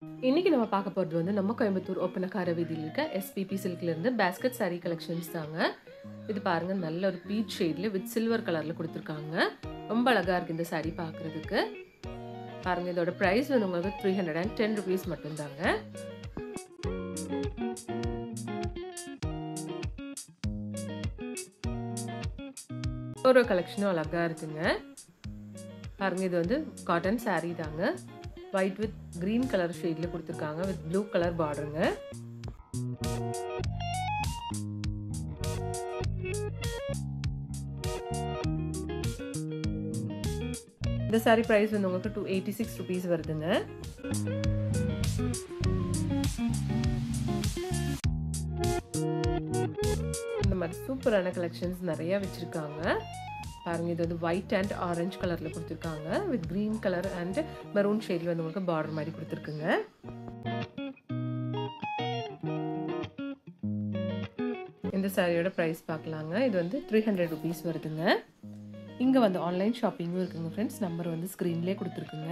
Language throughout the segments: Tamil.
இன்னைக்கு நம்ம பார்க்க போகிறது வந்து நம்ம கோயம்புத்தூர் ஒப்பனக்கார வீதியில் இருக்க எஸ்பிபி சில்க்லேருந்து பேஸ்கெட் சாரீ கலெக்ஷன்ஸ் தாங்க. இது பாருங்கள், நல்ல ஒரு பீச் ஷேடில் வித் சில்வர் கலரில் கொடுத்துருக்காங்க. ரொம்ப அழகாக இருக்குது இந்த சாரீ பார்க்குறதுக்கு. பாருங்கள், இதோட ப்ரைஸ் வந்து உங்களுக்கு 310 rupees மட்டும்தாங்க. ஒரு கலெக்ஷனும் அழகாக இருக்குங்க. பாருங்கள், இது வந்து காட்டன் சாரீ தாங்க. ஒயிட் வித் கிரீன் கலர் ஷேட்ல கொடுத்துருக்காங்க வித் ப்ளூ கலர் பார்டருங்க. இந்த சாரி பிரைஸ் வந்து உங்களுக்கு 286 rupees வருதுங்க. இந்த மாதிரி சூப்பரான கலெக்ஷன்ஸ் நிறைய வச்சிருக்காங்க. பாருங்க, இது வந்து ஒயிட் அண்ட் ஆரஞ்சு கலர்ல கொடுத்துருக்காங்க with green colour and maroon ஷேட்ல வந்து உங்களுக்கு பார்டர் மாதிரி கொடுத்துருக்குங்க. இந்த சாரியோட ப்ரைஸ் பார்க்கலாங்க. இது வந்து 300 rupees வருதுங்க. இங்கே வந்து ஆன்லைன் ஷாப்பிங்கும் இருக்குங்க ஃப்ரெண்ட்ஸ். நம்பர் வந்து ஸ்க்ரீன்லேயே கொடுத்துருக்குங்க.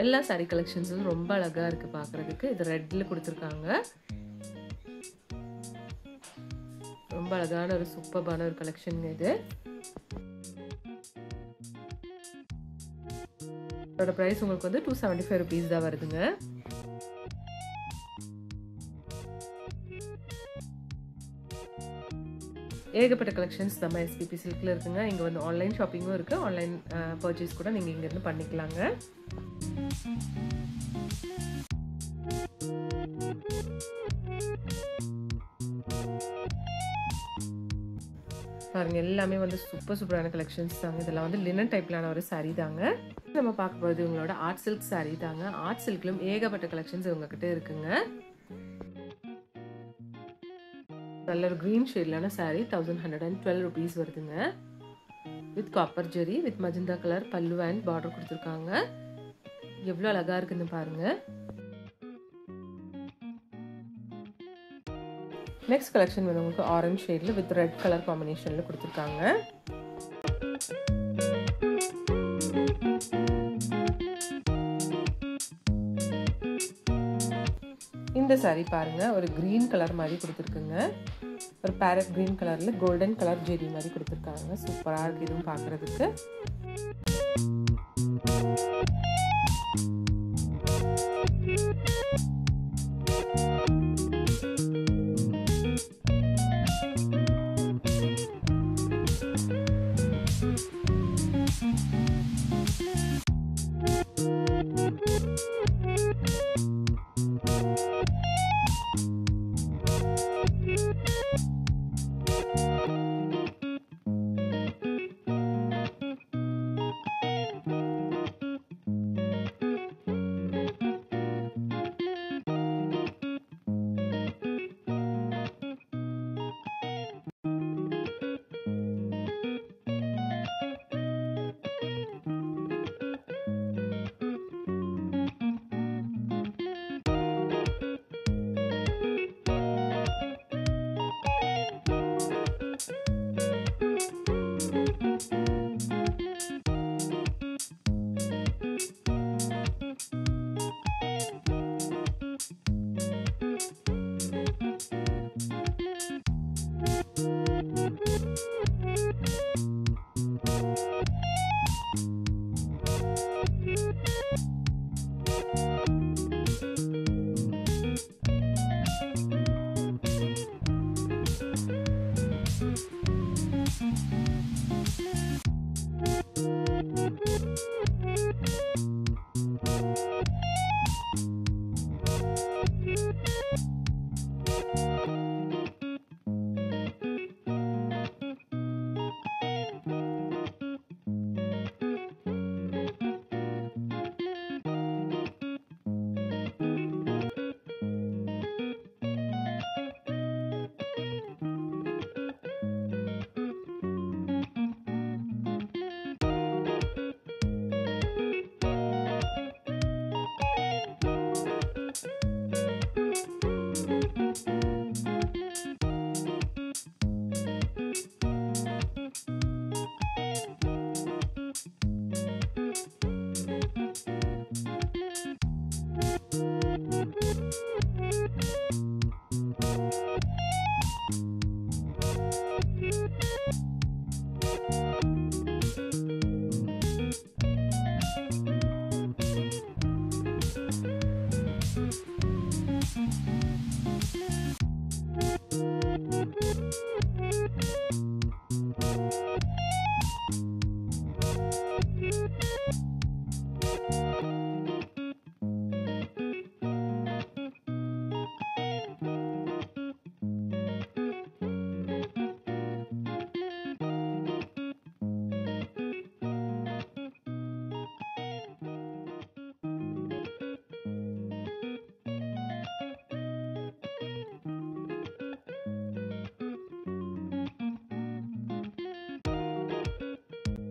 எல்லா சாரீ கலெக்ஷன்ஸும் ரொம்ப அழகா இருக்கு பார்க்குறதுக்கு. இது ரெட்ல கொடுத்துருக்காங்க. ரொம்ப அழகான ஒரு சூப்பரான ஒரு கலெக்ஷன் இது. இதோட பிரைஸ் உங்களுக்கு வந்து 275 rupees தான் வருதுங்க. ஏகப்பட்ட கலெக்ஷன்ஸ் நம்ம எஸ்பிபி சில்க்ல இருக்குங்க. இங்கே வந்து ஆன்லைன் ஷாப்பிங்கும் இருக்கு. ஆன்லைன் பர்ச்சேஸ் கூட நீங்கள் இங்கேருந்து பண்ணிக்கலாங்க. பாருங்க, எல்லாமே வந்து சூப்பரான கலெக்ஷன்ஸ் தாங்க. இதெல்லாம் வந்து லினன் டைப்லான ஒரு சாரீ தாங்க. நம்ம பார்க்க போகிறது இவங்களோட ஆர்ட் சில்க் சாரீ தாங்க. ஆர்ட் சில்க்லும் ஏகப்பட்ட கலெக்ஷன்ஸ் இவங்ககிட்ட இருக்குங்க. நல்ல ஒரு கிரீன் ஷேட்லான சாரீ 1112 rupees வருதுங்க. With copper zari with magenta colour pallu and border கொடுத்துருக்காங்க. எவ்வளோ அழகா இருக்குன்னு பாருங்க. நெக்ஸ்ட் கலெக்ஷன் வந்து உங்களுக்கு ஆரஞ்சு ஷேட்ல வித் ரெட் கலர் காம்பினேஷன்ல கொடுத்துருக்காங்க. இந்த சாரி பாருங்க, ஒரு கிரீன் கலர் மாதிரி கொடுத்துருக்குங்க. ஒரு பேரட் கிரீன் கலர்ல கோல்டன் கலர் ஜெரி மாதிரி கொடுத்துருக்காங்க. சூப்பரா இருக்கு இதுவும் பார்க்கறதுக்கு.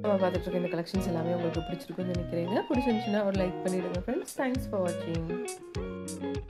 நம்ம பார்த்துட்டு இருக்க இந்த கலெக்ஷன்ஸ் எல்லாமே உங்களுக்கு பிடிச்சிருக்குன்னு நினைக்கிறேங்க. பிடிச்சிருந்துச்சுன்னா ஒரு லைக் பண்ணிவிடுங்க ஃப்ரெண்ட்ஸ். தேங்க்ஸ் ஃபார் வாட்சிங்.